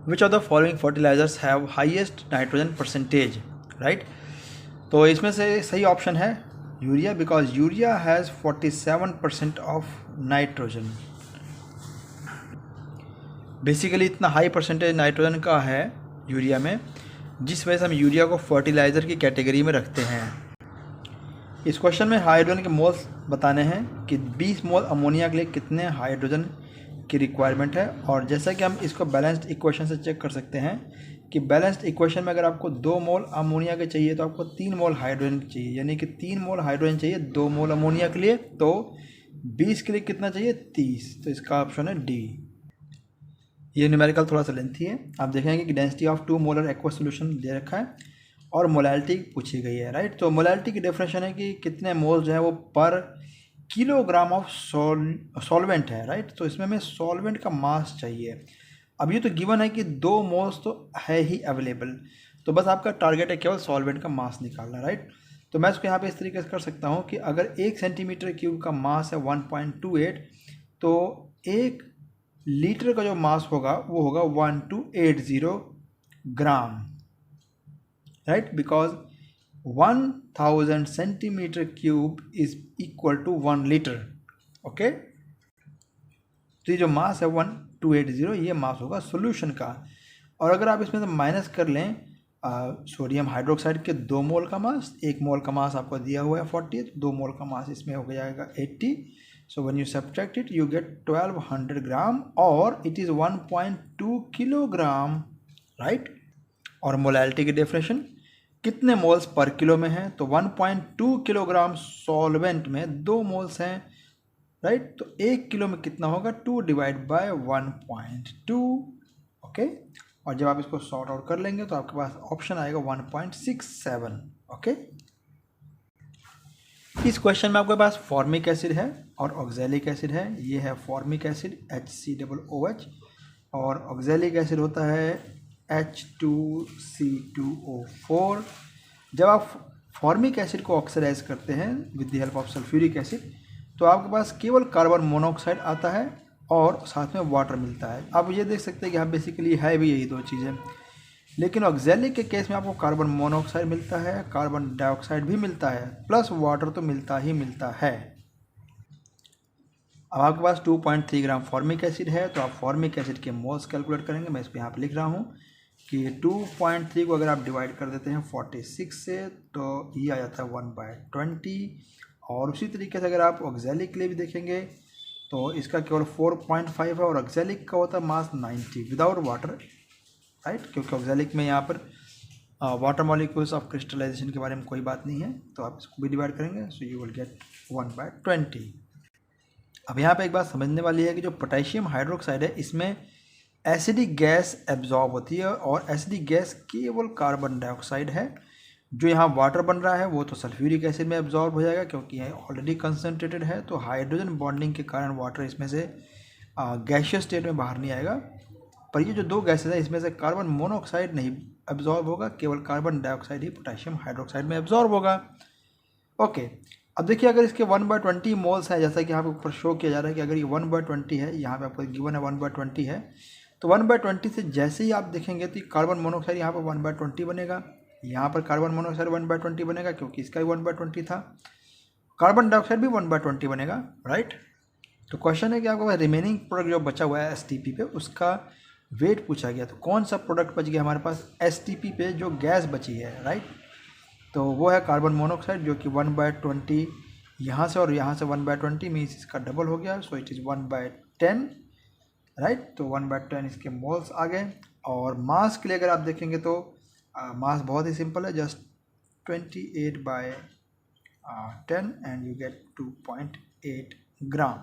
Which of the following fertilizers have highest nitrogen percentage, right. तो इसमें से सही ऑप्शन है urea, because urea has 47% of nitrogen. Basically इतना हाई परसेंटेज नाइट्रोजन का है यूरिया में, जिस वजह से हम यूरिया को फर्टिलाइज़र की कैटेगरी में रखते हैं। इस क्वेश्चन में हाइड्रोजन के मोल्स बताने हैं कि 20 मोल अमोनिया के लिए कितने हाइड्रोजन की रिक्वायरमेंट है। और जैसा कि हम इसको बैलेंस्ड इक्वेशन से चेक कर सकते हैं कि बैलेंस्ड इक्वेशन में अगर आपको 2 मोल अमोनिया के चाहिए तो आपको 3 मोल हाइड्रोजन चाहिए, यानी कि 3 मोल हाइड्रोजन चाहिए 2 मोल अमोनिया के लिए। तो 20 के लिए कितना चाहिए? 30। तो इसका ऑप्शन है डी। ये न्यूमेरिकल थोड़ा सा लेंथी है। आप देखेंगे कि density of 2 molar aqua solution दे रखा है और मोलैलिटी पूछी गई है, राइट। तो मोलैलिटी की डेफिनेशन है कि कितने मोल जो है वो पर किलोग्राम ऑफ सॉल्वेंट है, राइट। तो इसमें हमें सॉल्वेंट का मास चाहिए। अब ये तो गिवन है कि 2 मोल्स तो है ही अवेलेबल, तो बस आपका टारगेट है केवल सॉल्वेंट का मास निकालना, राइट। तो मैं इसको यहाँ पे इस तरीके से कर सकता हूँ कि अगर 1 सेंटीमीटर क्यूब का मास है 1.28, तो 1 लीटर का जो मास होगा वो होगा 1280 gram, right, because 1000 centimetre cube is equal to 1 litre. Okay, तो ये जो मास है 1280, ये मास होगा सॉल्यूशन का। और अगर आप इसमें से माइनस कर लें सोडियम हाइड्रोक्साइड के 2 मोल का मास, 1 मोल का मास आपको दिया हुआ है 40, तो 2 मोल का मास इसमें हो जाएगा 80। So when you subtract it you get 1200 ग्राम और इट इज़ 1.2 किलोग्राम, राइट। और मोलैलिटी की डेफिनेशन कितने मोल्स पर किलो में है, तो 1.2 किलोग्राम सॉल्वेंट में 2 मोल्स हैं, राइट। तो 1 किलो में कितना होगा? 2 डिवाइड बाय 1.2। ओके, और जब आप इसको सॉर्ट आउट कर लेंगे तो आपके पास ऑप्शन आएगा 1.67। ओके, इस क्वेश्चन में आपके पास फॉर्मिक एसिड है और ऑक्जेलिक एसिड है। ये है फॉर्मिक एसिड HCOOH और ऑक्जेलिक एसिड होता है H2C2O4। जब आप फॉर्मिक एसिड को ऑक्सीडाइज करते हैं with the help of sulphuric acid, तो आपके पास केवल कार्बन मोनोऑक्साइड आता है और साथ में वाटर मिलता है। आप ये देख सकते हैं कि यहाँ बेसिकली है भी यही 2 चीज़ें, लेकिन ऑक्जेलिक के केस में आपको कार्बन मोनोऑक्साइड मिलता है, कार्बन डाइऑक्साइड भी मिलता है, प्लस वाटर तो मिलता ही मिलता है। अब आपके पास 2.3 ग्राम फॉर्मिक एसिड है, तो आप फॉर्मिक एसिड के मोल्स कैलकुलेट करेंगे। मैं इस पर यहाँ पर लिख रहा हूँ कि 2.3 को अगर आप डिवाइड कर देते हैं 46 से, तो ये आ जाता है 1/20। और उसी तरीके से अगर आप ऑक्जेलिक के लिए भी देखेंगे तो इसका केवल 4.5 है और ऑक्जेलिक का होता है मास 90 विदाउट वाटर, राइट, क्योंकि ऑक्जेलिक में यहाँ पर वाटर मॉलिक्यूल्स ऑफ क्रिस्टलाइजेशन के बारे में कोई बात नहीं है। तो आप इसको भी डिवाइड करेंगे, सो यू विल गेट 1/20। अब यहाँ पे एक बात समझने वाली है कि जो पोटेशियम हाइड्रोक्साइड है इसमें एसिडिक गैस एब्जॉर्ब होती है और एसिडिक गैस केवल कार्बन डाइऑक्साइड है। जो यहाँ वाटर बन रहा है वो तो सल्फ्यूरिक एसिड में एब्जॉर्ब हो जाएगा क्योंकि यह ऑलरेडी कंसनट्रेटेड है। तो हाइड्रोजन बॉन्डिंग के कारण वाटर इसमें से गैसियस स्टेट में बाहर नहीं आएगा। पर ये जो 2 गैसेज है इसमें से कार्बन मोनोऑक्साइड नहीं एब्जॉर्ब होगा, केवल कार्बन डाइऑक्साइड ही पोटेशियम हाइड्रोक्साइड में एब्जॉर्ब होगा। ओके, अब देखिए अगर इसके 1/20 मोल्स है, जैसा कि यहाँ पे ऊपर शो किया जा रहा है कि अगर ये 1/20 है, यहाँ पे आपको गिवन है 1/20 है, तो 1/20 से जैसे ही आप देखेंगे तो कार्बन मोनोऑक्साइड यहाँ पर 1/20 बनेगा, यहाँ पर कार्बन मोनोऑक्साइड 1/20 बनेगा क्योंकि इसका भी 1/20 था, कार्बन डाइऑक्साइड भी 1/20 बनेगा, राइट। तो क्वेश्चन है कि आपको रिमेनिंग प्रोडक्ट जो बचा हुआ है STP पे उसका वेट पूछा गया। तो कौन सा प्रोडक्ट बच गया हमारे पास STP पे जो गैस बची है, राइट। तो वो है कार्बन मोनोऑक्साइड जो कि 1/20 यहाँ से और यहाँ से 1/20 मीन्स इसका डबल हो गया, सो इट इज़ 1/10, राइट। तो 1/10 इसके मोल्स आ गए। और मास के लिए अगर आप देखेंगे तो मास बहुत ही सिंपल है, just 28/10 and you get 2.8 gram,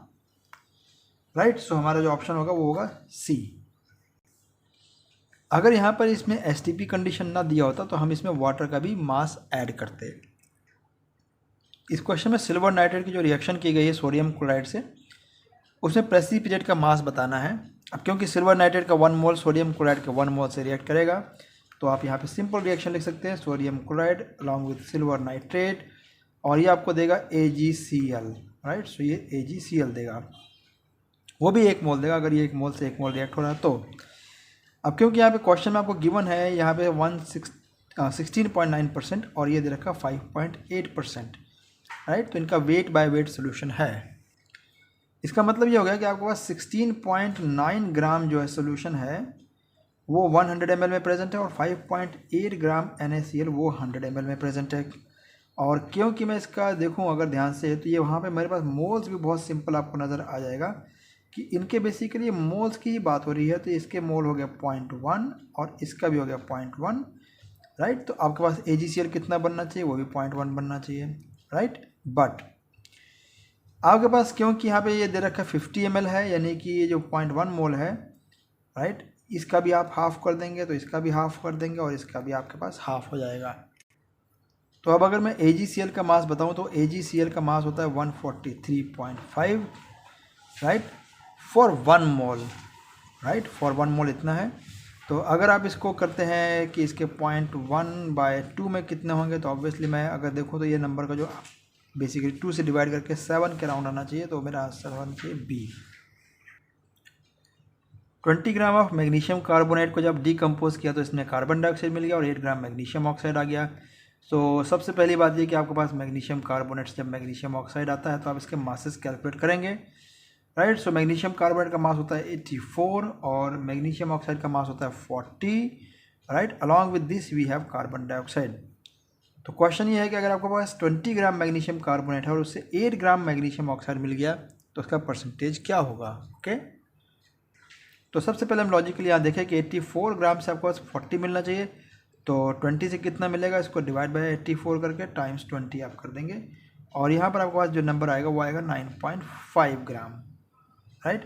right. So हमारा जो ऑप्शन होगा वो होगा C। अगर यहाँ पर इसमें STP कंडीशन ना दिया होता तो हम इसमें वाटर का भी मास ऐड करते। इस क्वेश्चन में सिल्वर नाइट्रेट की जो रिएक्शन की गई है सोडियम क्लोराइड से, उसमें प्रेसिपिटेट का मास बताना है। अब क्योंकि सिल्वर नाइट्रेट का 1 मोल सोडियम क्लोराइड के 1 मोल से रिएक्ट करेगा, तो आप यहाँ पे सिंपल रिएक्शन लिख सकते हैं, sodium chloride along with silver nitrate, और ये आपको देगा AgCl, राइट। सो ये AgCl देगा, वो भी 1 मोल देगा अगर ये 1 मोल से 1 मोल रिएक्ट हो रहा है तो। अब क्योंकि यहाँ पे क्वेश्चन में आपको गिवन है यहाँ पे 16.9% और ये दे रखा 5.8%, राइट। तो इनका वेट बाय वेट सोल्यूशन है। इसका मतलब ये हो गया कि आपके पास 16.9 ग्राम जो है सोल्यूशन है वो 100 ml में प्रेजेंट है और 5.8 ग्राम NaCl वो 100 ml में प्रेजेंट है। और क्योंकि मैं इसका देखूं अगर ध्यान से तो ये वहाँ पे मेरे पास मोल्स भी बहुत सिंपल आपको नज़र आ जाएगा कि इनके बेसिकली मोल्स की ही बात हो रही है। तो इसके मोल हो गया 0.1 और इसका भी हो गया 0.1, राइट। तो आपके पास AgCl कितना बनना चाहिए, वो भी 0.1 बनना चाहिए, राइट। बट आपके पास क्योंकि यहाँ पे ये दे रखा 50 ml है, यानी कि ये जो 0.1 मोल है, राइट, इसका भी आप हाफ कर देंगे तो इसका भी हाफ कर देंगे और इसका भी आपके पास हाफ हो जाएगा। तो अब अगर मैं AgCl का मास बताऊं तो AgCl का मास होता है 143.5, right, for 1 mole, right, for 1 मोल इतना है। तो अगर आप इसको करते हैं कि इसके 0.1/2 में कितने होंगे, तो ऑब्वियसली मैं अगर देखूं तो ये नंबर का जो बेसिकली 2 से डिवाइड करके 7 के राउंड आना चाहिए। तो मेरा आंसर होना चाहिए B। 20 gram of magnesium carbonate को जब डिकम्पोज किया तो इसमें कार्बन डाइऑक्साइड मिल गया और 8 ग्राम मैग्नीशियम ऑक्साइड आ गया। तो सबसे पहली बात ये कि आपके पास मैग्नीशियम कार्बोनेट से जब मैग्नीशियम ऑक्साइड आता है तो आप इसके मासेस कैलकुलेट करेंगे, राइट। सो मैग्नीशियम कार्बोनेट का मास होता है 84 और मैग्नीशियम ऑक्साइड का मास होता है 40, right. Along with this we have carbon dioxide. तो क्वेश्चन ये है कि अगर आपके पास 20 ग्राम मैग्नीशियम कार्बोनेट है और उससे 8 ग्राम मैग्नीशियम ऑक्साइड मिल गया तो उसका परसेंटेज क्या होगा, ओके। तो सबसे पहले हम लॉजिकली यहाँ देखें कि 84 ग्राम से आपको पास 40 मिलना चाहिए। तो 20 से कितना मिलेगा, इसको डिवाइड बाय 84 करके टाइम्स 20 आप कर देंगे और यहाँ पर आपके पास जो नंबर आएगा वो आएगा 9.5 ग्राम, राइट।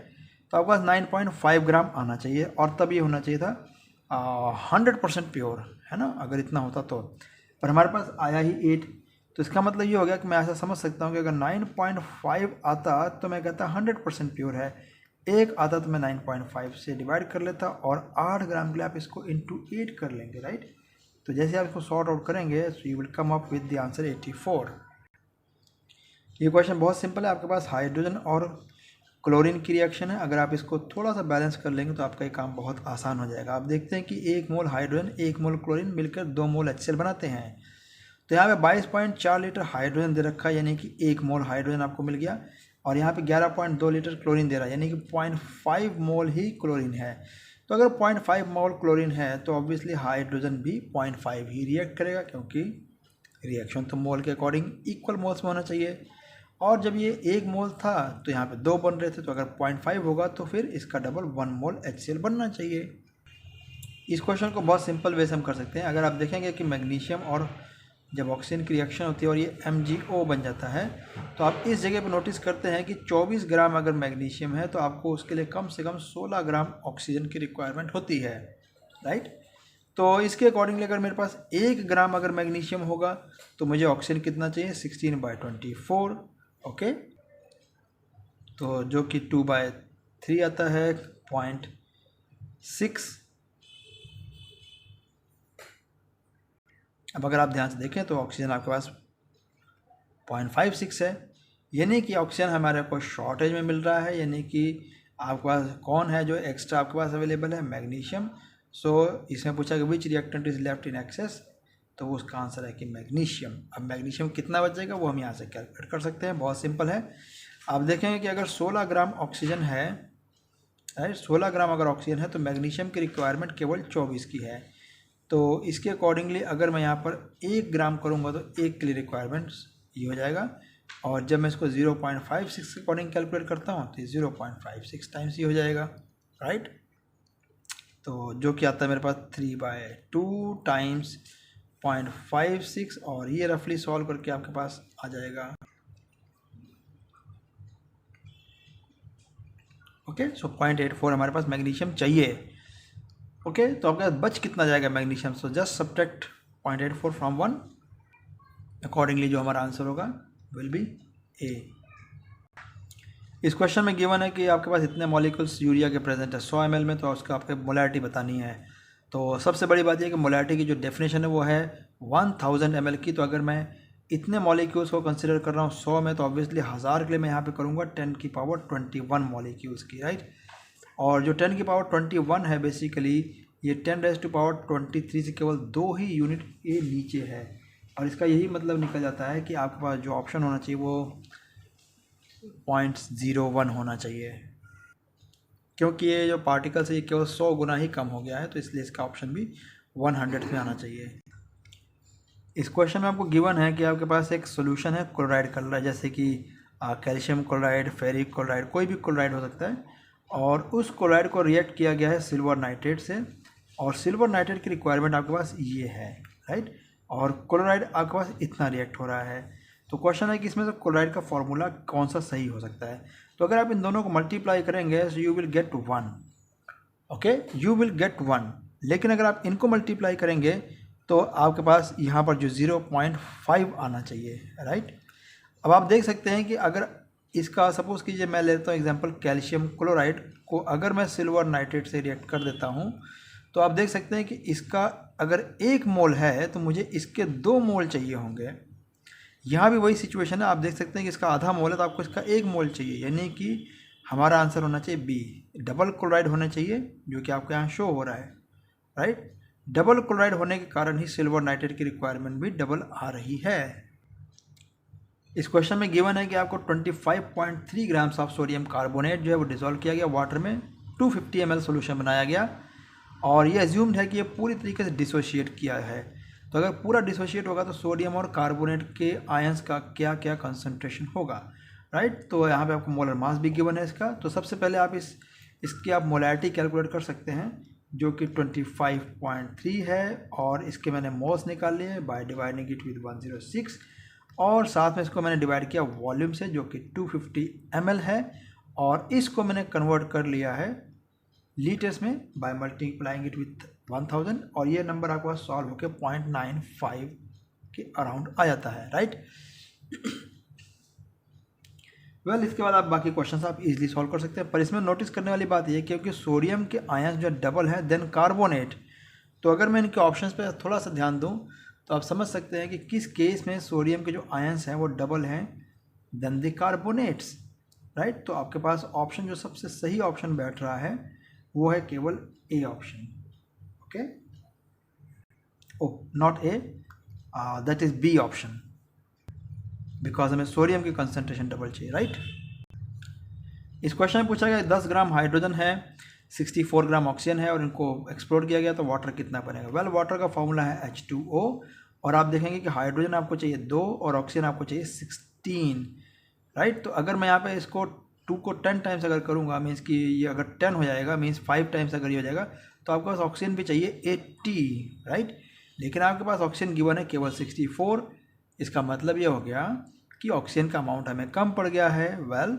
तो आपके पास 9.5 ग्राम आना चाहिए और तब ये होना चाहिए था 100% प्योर, है ना, अगर इतना होता तो। पर हमारे पास आया ही 8। तो इसका मतलब ये हो गया कि मैं ऐसा समझ सकता हूँ कि अगर 9.5 आता तो मैं कहता 100% प्योर है, 1 आता तो मैं 9.5 से डिवाइड कर लेता और 8 ग्राम के लिए आप इसको इंटू 8 कर लेंगे, राइट। तो जैसे आप इसको सॉर्ट आउट करेंगे so you will come up with the answer 84। ये क्वेश्चन बहुत सिंपल है। आपके पास हाइड्रोजन और क्लोरीन की रिएक्शन है। अगर आप इसको थोड़ा सा बैलेंस कर लेंगे तो आपका ये काम बहुत आसान हो जाएगा। आप देखते हैं कि 1 मोल हाइड्रोजन 1 मोल क्लोरीन मिलकर 2 मोल HCl बनाते हैं। तो यहाँ पे 22.4 लीटर हाइड्रोजन दे रखा है, यानी कि 1 मोल हाइड्रोजन आपको मिल गया और यहाँ पे 11.2 लीटर क्लोरीन दे रहा है, यानी कि 0.5 मोल ही क्लोरीन है। तो अगर 0.5 मोल क्लोरीन है तो ऑब्वियसली हाइड्रोजन भी 0.5 ही रिएक्ट करेगा, क्योंकि रिएक्शन तो मोल के अकॉर्डिंग इक्वल मोल्स में होना चाहिए। और जब ये 1 मोल था तो यहाँ पे 2 बन रहे थे, तो अगर 0.5 होगा तो फिर इसका डबल 1 मोल HCl बनना चाहिए। इस क्वेश्चन को बहुत सिंपल वे से हम कर सकते हैं। अगर आप देखेंगे कि मैग्नीशियम और जब ऑक्सीजन की रिएक्शन होती है और ये MgO बन जाता है तो आप इस जगह पे नोटिस करते हैं कि 24 ग्राम अगर मैग्नीशियम है तो आपको उसके लिए कम से कम 16 ग्राम ऑक्सीजन की रिक्वायरमेंट होती है, राइट। तो इसके अकॉर्डिंगली अगर मेरे पास 1 ग्राम अगर मैग्नीशियम होगा तो मुझे ऑक्सीजन कितना चाहिए, 16/24, ओके। तो जो कि 2/3 आता है 0.6। अब अगर आप ध्यान से देखें तो ऑक्सीजन आपके पास 0.56 है, यानी कि ऑक्सीजन हमारे को शॉर्टेज में मिल रहा है, यानी कि आपके पास कौन है जो एक्स्ट्रा आपके पास अवेलेबल है, मैग्नीशियम। सो इसमें पूछा कि which reactant is left in excess, तो वो उसका आंसर है कि मैग्नीशियम। अब मैग्नीशियम कितना बच जाएगा वो हम यहाँ से कैलकुलेट कर सकते हैं, बहुत सिंपल है। आप देखेंगे कि अगर 16 ग्राम ऑक्सीजन है, राइट, 16 ग्राम अगर ऑक्सीजन है तो मैग्नीशियम की रिक्वायरमेंट केवल 24 की है। तो इसके अकॉर्डिंगली अगर मैं यहाँ पर 1 ग्राम करूँगा तो 1 के लिए रिक्वायरमेंट्स ये हो जाएगा और जब मैं इसको 0.56 के अकॉर्डिंग कैलकुलेट करता हूँ तो 0.56 टाइम्स ये हो जाएगा, राइट। तो जो कि आता है मेरे पास 3/2 टाइम्स 0.56 और ये रफली सॉल्व करके आपके पास आ जाएगा, ओके। सो 0.84 हमारे पास मैग्नीशियम चाहिए, ओके। तो आपके पास बच कितना जाएगा magnesium, so just subtract 0.84 from 1, accordingly जो हमारा आंसर होगा विल बी A। इस क्वेश्चन में गिवन है कि आपके पास इतने मॉलिक्यूल्स यूरिया के प्रेजेंट है 100 ml में, तो उसका आपको मोलैरिटी बतानी है। तो सबसे बड़ी बात यह कि मोलैरिटी की जो डेफिनेशन है वो है 1000 ml की। तो अगर मैं इतने मॉलिक्यूल्स को कंसिडर कर रहा हूँ 100 में, तो ऑब्वियसली 1000 के लिए मैं यहाँ पे करूँगा 10⁻21 मॉलिक्यूल्स की, राइट। और जो 10⁻21 है बेसिकली ये 10⁻23 से केवल 2 ही यूनिट ए नीचे है, और इसका यही मतलब निकल जाता है कि आपके पास जो ऑप्शन होना चाहिए वो 0.01 होना चाहिए, क्योंकि ये जो पार्टिकल्स है ये केवल 100 गुना ही कम हो गया है, तो इसलिए इसका ऑप्शन भी 100 में आना चाहिए। इस क्वेश्चन में आपको गिवन है कि आपके पास एक सोल्यूशन है क्लोराइड कलर, जैसे कि कैल्शियम क्लोराइड, फेरिक क्लोराइड, कोई भी क्लोराइड हो सकता है, और उस क्लोराइड को रिएक्ट किया गया है सिल्वर नाइट्रेट से, और सिल्वर नाइट्रेट की रिक्वायरमेंट आपके पास ये है, राइट, और क्लोराइड आपके पास इतना रिएक्ट हो रहा है। तो क्वेश्चन है कि इसमें से क्लोराइड का फॉर्मूला कौन सा सही हो सकता है। तो अगर आप इन दोनों को मल्टीप्लाई करेंगे तो you will get 1, okay, you will get 1। लेकिन अगर आप इनको मल्टीप्लाई करेंगे तो आपके पास यहाँ पर जो 0.5 आना चाहिए, राइट। अब आप देख सकते हैं कि अगर इसका सपोज़ कीजिए मैं लेता हूँ एग्जांपल, कैल्शियम क्लोराइड को अगर मैं सिल्वर नाइट्रेट से रिएक्ट कर देता हूँ, तो आप देख सकते हैं कि इसका अगर 1 मोल है तो मुझे इसके 2 मोल चाहिए होंगे। यहाँ भी वही सिचुएशन है, आप देख सकते हैं कि इसका आधा मोल है तो आपको इसका 1 मोल चाहिए, यानी कि हमारा आंसर होना चाहिए बी, डबल क्लोराइड होना चाहिए, जो कि आपको यहाँ शो हो रहा है, राइट। डबल क्लोराइड होने के कारण ही सिल्वर नाइट्रेट की रिक्वायरमेंट भी डबल आ रही है। इस क्वेश्चन में गिवन है कि आपको 25.3 ग्राम्स ऑफ सोडियम कार्बोनेट जो है वो डिसॉल्व किया गया वाटर में, 250 ml सोल्यूशन बनाया गया, और ये एज्यूम्ड है कि ये पूरी तरीके से डिसोशिएट किया है। तो अगर पूरा डिसोशिएट होगा तो सोडियम और कार्बोनेट के आयंस का क्या क्या कंसंट्रेशन होगा, राइट। तो यहाँ पे आपको मोलर मास भी गिवन है इसका। तो सबसे पहले आप इसकी आप मोलैरिटी कैलकुलेट कर सकते हैं, जो कि 25.3 है, और इसके मैंने मोल्स निकाल लिए बाय डिवाइडिंग इट विद 106, और साथ में इसको मैंने डिवाइड किया वॉल्यूम से, जो कि 250 ml है, और इसको मैंने कन्वर्ट कर लिया है लीटर्स में बाय मल्टीप्लाइंग इट विथ 1000, और ये नंबर आपके पास सॉल्व होकर 0.95 के अराउंड आ जाता है, राइट। वेल, इसके बाद आप बाकी क्वेश्चंस आप इजीली सॉल्व कर सकते हैं, पर इसमें नोटिस करने वाली बात ये, क्योंकि सोडियम के आयंस जो डबल है देन कार्बोनेट, तो अगर मैं इनके ऑप्शंस पे थोड़ा सा ध्यान दूं तो आप समझ सकते हैं कि किस केस में सोडियम के जो आयंस हैं वो डबल हैं देन द कार्बोनेट्स, राइट। तो आपके पास ऑप्शन जो सबसे सही ऑप्शन बैठ रहा है वो है केवल A option, okay, not A, that is B option, because हमें सोडियम की कंसंट्रेशन डबल चाहिए, राइट। इस क्वेश्चन में पूछा गया 10 ग्राम हाइड्रोजन है, 64 ग्राम ऑक्सीजन है, और इनको एक्सप्लोर किया गया तो वाटर कितना बनेगा। वेल, वाटर का फॉर्मूला है H2O, और आप देखेंगे कि हाइड्रोजन आपको चाहिए 2 और ऑक्सीजन आपको चाहिए 16, राइट। तो अगर मैं यहाँ पे इसको 2 को 10 टाइम्स अगर करूँगा, मीन्स कि ये अगर 10 हो जाएगा, मीन्स 5 टाइम्स अगर ये हो जाएगा, तो आपके पास ऑक्सीजन भी चाहिए 80, राइट। लेकिन आपके पास ऑक्सीजन गिवन है केवल 64, इसका मतलब ये हो गया कि ऑक्सीजन का अमाउंट हमें कम पड़ गया है। वेल,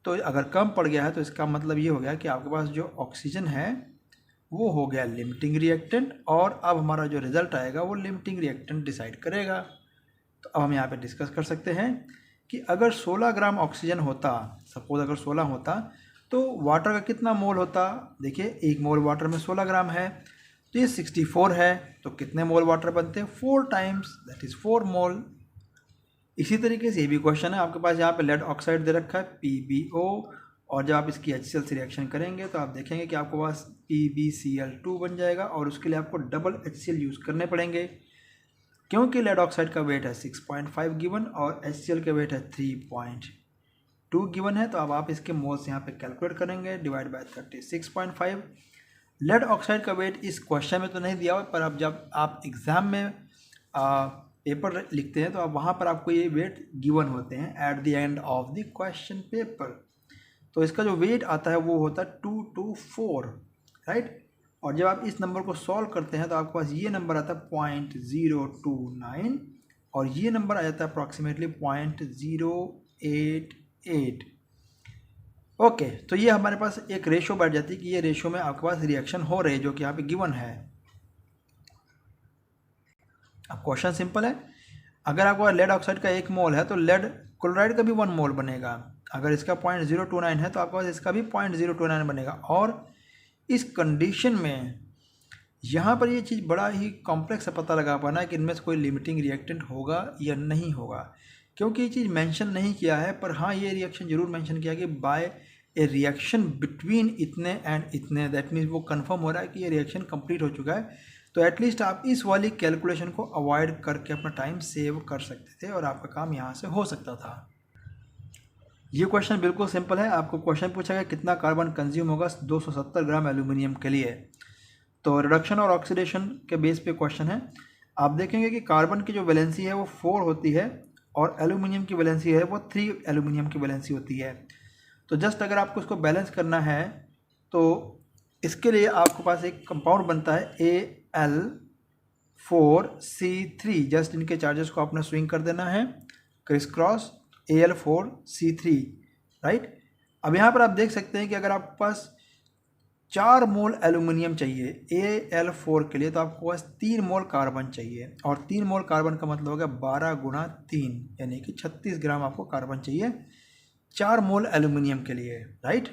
तो अगर कम पड़ गया है तो इसका मतलब ये हो गया कि आपके पास जो ऑक्सीजन है वो हो गया लिमिटिंग रिएक्टेंट, और अब हमारा जो रिजल्ट आएगा वो लिमिटिंग रिएक्टेंट डिसाइड करेगा। तो अब हम यहाँ पे डिस्कस कर सकते हैं कि अगर 16 ग्राम ऑक्सीजन होता, सपोज अगर 16 होता, तो वाटर का कितना मोल होता। देखिए, 1 मोल वाटर में 16 ग्राम है, तो ये 64 है, तो कितने मोल वाटर बनते हैं, 4 टाइम्स, दैट इज़ 4 मोल। इसी तरीके से ये भी क्वेश्चन है, आपके पास यहाँ पे लेड ऑक्साइड दे रखा है PbO, और जब आप इसकी HCl से रिएक्शन करेंगे तो आप देखेंगे कि आपके पास PbCl2 बन जाएगा, और उसके लिए आपको डबल HCl यूज़ करने पड़ेंगे, क्योंकि लेड ऑक्साइड का वेट है 6.5 गिवन और HCl का वेट है 3.2 गिवन है। तो अब आप इसके मोल्स यहाँ पे कैलकुलेट करेंगे, डिवाइड बाय 36.5। लेड ऑक्साइड का वेट इस क्वेश्चन में तो नहीं दिया हुआ, पर अब जब आप एग्ज़ाम में पेपर लिखते हैं तो अब वहाँ पर आपको ये वेट गिवन होते हैं at the end of the question paper. तो इसका जो वेट आता है वो होता है 224, राइट। और जब आप इस नंबर को सॉल्व करते हैं तो आपके पास ये नंबर आता है 0.029, और ये नंबर आ जाता है अप्रॉक्सीमेटली 0.088। ओके, तो ये हमारे पास एक रेशो बैठ जाती है कि ये रेशो में आपके पास रिएक्शन हो रही है, जो कि यहाँ पे गिवन है। अब क्वेश्चन सिंपल है, अगर आपको लेड ऑक्साइड का 1 मोल है तो लेड क्लोराइड का भी 1 मोल बनेगा। अगर इसका 0.029 है तो आपके पास इसका भी 0.029 बनेगा। और इस कंडीशन में यहाँ पर ये चीज़ बड़ा ही कॉम्प्लेक्स पता लगा पाना है कि इनमें से कोई लिमिटिंग रिएक्टेंट होगा या नहीं होगा, क्योंकि ये चीज़ मेंशन नहीं किया है, पर हाँ ये रिएक्शन जरूर मेंशन किया कि बाय ए रिएक्शन बिटवीन इतने एंड इतने, दैट मीन्स वो कंफर्म हो रहा है कि ये रिएक्शन कंप्लीट हो चुका है, तो एटलीस्ट आप इस वाली कैलकुलेशन को अवॉइड करके अपना टाइम सेव कर सकते थे और आपका काम यहाँ से हो सकता था। ये क्वेश्चन बिल्कुल सिंपल है। आपको क्वेश्चन पूछा गया कितना कार्बन कंज्यूम होगा 270 ग्राम एल्यूमिनियम के लिए। तो रिडक्शन और ऑक्सीडेशन के बेस पे क्वेश्चन है। आप देखेंगे कि कार्बन की जो वैलेंसी है वो 4 होती है और एल्यूमिनियम की वैलेंसी है वो 3 एल्यूमिनियम की वैलेंसी होती है। तो जस्ट अगर आपको इसको बैलेंस करना है तो इसके लिए आपके पास एक कंपाउंड बनता है Al4C3। जस्ट इनके चार्जेस को आपने स्विंग कर देना है क्रिस क्रॉस Al4C3, राइट। अब यहाँ पर आप देख सकते हैं कि अगर आपके पास 4 मोल एल्यूमिनियम चाहिए Al4 के लिए तो आपको पास 3 मोल कार्बन चाहिए, और 3 मोल कार्बन का मतलब होगा 12 गुणा 3 यानी कि 36 ग्राम आपको कार्बन चाहिए 4 मोल एल्यूमिनियम के लिए, राइट।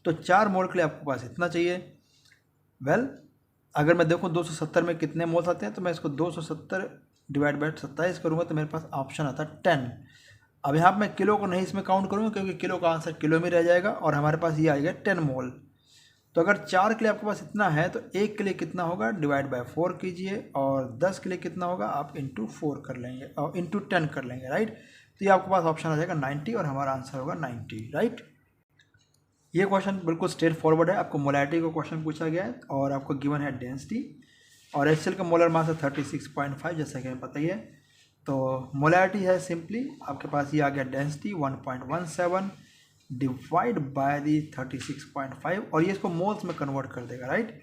तो 4 मोल के लिए आपके पास इतना चाहिए। वेल अगर मैं देखूं 270 में कितने मोल्स आते हैं तो मैं इसको 270 डिवाइड बाय 27 करूँगा तो मेरे पास ऑप्शन आता है 10। अब यहाँ पर मैं किलो को नहीं इसमें काउंट करूँगा क्योंकि किलो का आंसर किलो में रह जाएगा और हमारे पास ये आएगा 10 मोल। तो अगर 4 के लिए आपके पास इतना है तो 1 के लिए कितना होगा डिवाइड बाय 4 कीजिए, और 10 के लिए कितना होगा आप इंटू 4 कर लेंगे और इंटू 10 कर लेंगे, राइट। तो ये आपके पास ऑप्शन आ जाएगा 90 और हमारा आंसर होगा 90, राइट। ये क्वेश्चन बिल्कुल स्ट्रेट फॉरवर्ड है। आपको मोलैरिटी का क्वेश्चन पूछा गया है और आपको गिवन है डेंसिटी, और HCl का मोलर मास है 36.5 जैसा कि हमें पता ही है। तो मोलैरिटी है सिंपली आपके पास ये आ गया डेंसिटी 1.17 डिवाइड बाय दी 36.5, और ये इसको मोल्स में कन्वर्ट कर देगा, राइट।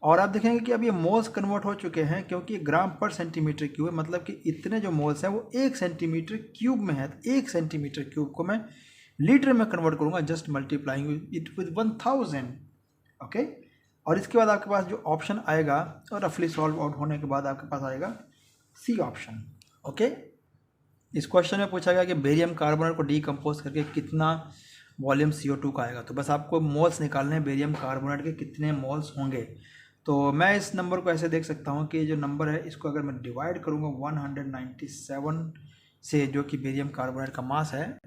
और आप देखेंगे कि अब ये मोल्स कन्वर्ट हो चुके हैं क्योंकि ग्राम पर सेंटीमीटर क्यूब है, मतलब कि इतने जो मोल्स हैं वो 1 सेंटीमीटर क्यूब में है। तो 1 सेंटीमीटर क्यूब को मैं लीटर में कन्वर्ट करूँगा just multiplying it with 1000, okay. और इसके बाद आपके पास जो ऑप्शन आएगा और रफली सॉल्व आउट होने के बाद आपके पास आएगा सी ऑप्शन, ओके। इस क्वेश्चन में पूछा गया कि बेरियम कार्बोनेट को डीकम्पोज करके कितना वॉल्यूम CO2 का आएगा। तो बस आपको मोल्स निकालने हैं बेरियम कार्बोनेट के कितने मोल्स होंगे। तो मैं इस नंबर को ऐसे देख सकता हूँ कि जो नंबर है इसको अगर मैं डिवाइड करूँगा 197 से, जो कि बेरियम कार्बोनेट का मास है,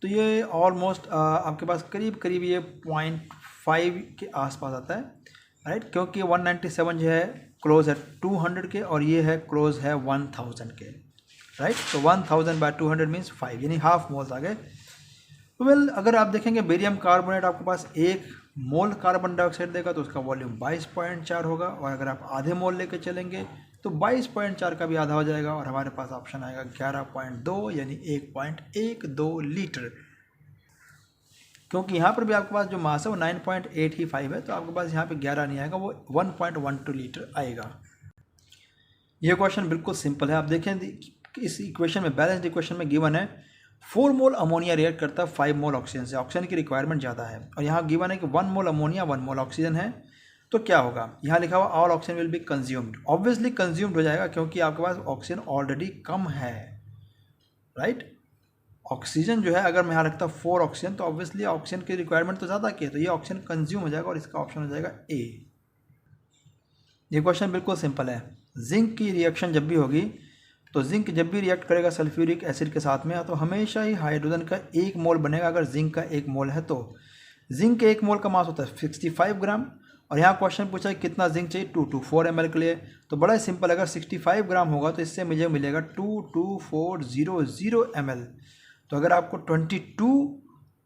तो ये ऑलमोस्ट आपके पास करीब करीब ये 0.5 के आसपास आता है, राइट। क्योंकि 197 जो है क्लोज है 200 के और ये है क्लोज है 1000 के, राइट। तो 1000 बाय 200 मीन्स 5 यानी हाफ मोल्स आ गए। वेल अगर आप देखेंगे बेरियम कार्बोनेट आपके पास 1 मोल कार्बन डाइऑक्साइड देगा तो उसका वॉल्यूम 22.4 होगा, और अगर आप आधे मोल लेके चलेंगे तो 22.4 का भी आधा हो जाएगा और हमारे पास ऑप्शन आएगा 11.2 यानी 1.12 लीटर। क्योंकि यहाँ पर भी आपके पास जो मास है वो 9.85 है तो आपके पास यहाँ पे 11 नहीं आएगा, वो 1.12 लीटर आएगा। ये क्वेश्चन बिल्कुल सिंपल है। आप देखें इस इक्वेशन में, बैलेंस्ड इक्वेशन में गिवन है 4 मोल अमोनिया रिएक्ट करता है 5 मोल ऑक्सीजन से। ऑक्सीजन की रिक्वायरमेंट ज़्यादा है और यहाँ गिवन है कि 1 मोल अमोनिया 1 मोल ऑक्सीजन है। तो क्या होगा, यहाँ लिखा हुआ all oxygen will be consumed. Obviously consumed हो जाएगा क्योंकि आपके पास ऑक्सीजन ऑलरेडी कम है, राइट। ऑक्सीजन जो है अगर मैं यहाँ रखता 4 ऑक्सीजन तो ऑब्वियसली ऑक्सीजन की रिक्वायरमेंट तो ज़्यादा की है, तो ये ऑक्सीजन कंज्यूम हो जाएगा और इसका ऑप्शन हो जाएगा ए। ये क्वेश्चन बिल्कुल सिंपल है। जिंक की रिएक्शन जब भी होगी तो जिंक जब भी रिएक्ट करेगा सल्फ्यूरिक एसिड के साथ में तो हमेशा ही हाइड्रोजन का 1 मोल बनेगा अगर जिंक का 1 मोल है तो। जिंक के 1 मोल का मास होता है 65 ग्राम, और यहाँ क्वेश्चन पूछा है कितना जिंक चाहिए 224 ml के लिए। तो बड़ा सिंपल, अगर 65 ग्राम होगा तो इससे मुझे मिलेगा 22400 ml। तो अगर आपको 22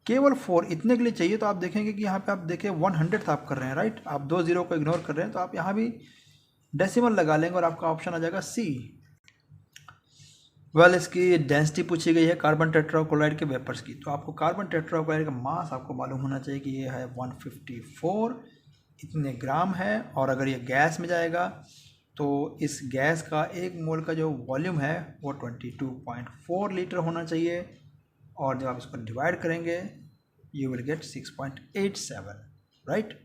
केवल 4 इतने के लिए चाहिए तो आप देखेंगे कि यहाँ पे आप देखें 100th आप कर रहे हैं, राइट। आप 2 0 को इग्नोर कर रहे हैं तो आप यहाँ भी डेसिमल लगा लेंगे और आपका ऑप्शन आ जाएगा सी। वेल इसकी डेंसिटी पूछी गई है कार्बन टेट्राक्लोराइड के वेपर्स की। तो आपको कार्बन टेट्राक्लोराइड का मास आपको मालूम होना चाहिए कि ये है 154 इतने ग्राम है, और अगर ये गैस में जाएगा तो इस गैस का 1 मोल का जो वॉल्यूम है वो 22.4 लीटर होना चाहिए, और जब आप इसको डिवाइड करेंगे यू विल गेट 6.87, राइट।